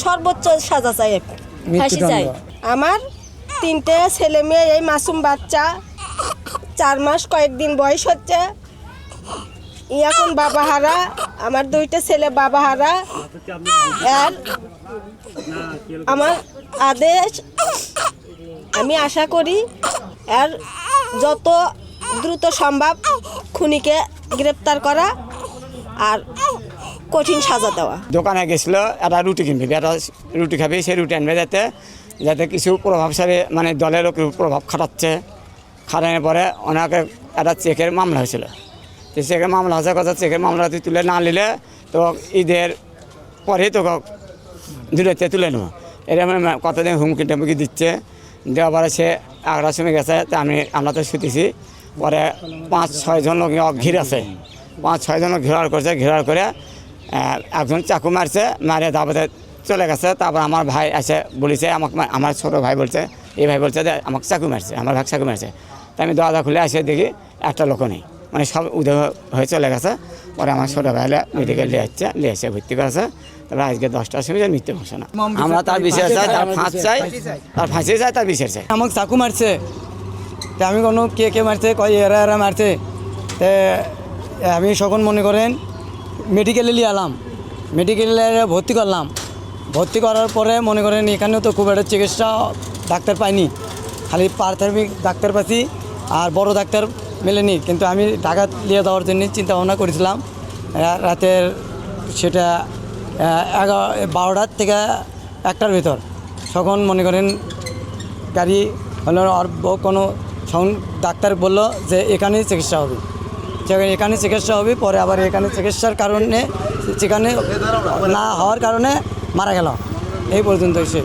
সর্বোচ্চ সাজা চাই, ফাঁসি চাই। আমার 3টে ছেলে মেয়ে, এই মাসুম বাচ্চা 4 মাস কয়েকদিন বয়স হচ্ছে, এখন বাবা হারা। আমার 2টে ছেলে বাবা হারা। আর আমার আদেশ, আমি আশা করি আর যত দ্রুত সম্ভব খুনিকে গ্রেপ্তার করা আর কঠিন সাজা দেওয়া। দোকানে গেছিল, একটা রুটি কিনবি, একটা রুটি খাবি, সেই রুটি আনবে যাতে যাতে কিছু প্রভাবশালী মানে দলের লোকের প্রভাব খাটাচ্ছে। খাটানোর পরে ওনাকে একটা চেকের মামলা হয়েছিল। তো চেকের মামলা হচ্ছে কথা, চেকের মামলা তুলে না নিলে তো ঈদের পরেই তো দূরত্বে তুলে নেব। এরকম কতদিন হুমকি টুমকি দিচ্ছে, দেওয়ার পরে সে আগ্রার সময় গেছে। তা আমরা তো শুতেছি, পরে 5-6 জন লোক ঘিরে আছে, 5-6 জন ঘেরার করছে। ঘেরার করে একজন চাকু মারছে, মারে তারপরে চলে গেছে। তারপর আমার ভাই এসে বলেছে, আমার ছোটো ভাই বলছে, এই ভাই বলছে যে আমাকে চাকু মারছে, আমার ভাই চাকু মারছে। তাই আমি দরজা খুলে এসে দেখি একটা লোক নেই, মানে সব উদয় হয়ে চলে গেছে। পরে আমার ছোটো ভাই মেডিকেল নিয়ে এসে ভর্তি করেছে। তারপরে আজকে 10টার সময় মৃত্যু ঘোষণা। আমরা তার বিচার চাই, তার ফাঁস চাই, তার ফাঁসি চাই, তার বিচার চাই। আমাকে চাকু মারছে, তা আমি কোনো কে মারছে, কয় এরা মারছে। তে আমি সখন মনে করেন মেডিকেলে নিয়ে এলাম, মেডিকেলে ভর্তি করলাম। ভর্তি করার পরে মনে করেন এখানেও তো খুব একটা চিকিৎসা ডাক্তার পাইনি, খালি প্রাথমিক ডাক্তার পাচ্ছি আর বড় ডাক্তার মেলেনি। কিন্তু আমি ঢাকা নিয়ে যাওয়ার জন্য চিন্তা ভাবনা করেছিলাম রাতের, সেটা 12টার থেকে 1টার ভিতর। তখন মনে করেন গাড়ি হলো, আর কোনো ডাক্তার বললো যে এখানেই চিকিৎসা হবে, এখানে চিকিৎসা হবে। পরে আবার এখানে চিকিৎসার কারণে, সেখানে না হওয়ার কারণে মারা গেল। এই পর্যন্ত এসে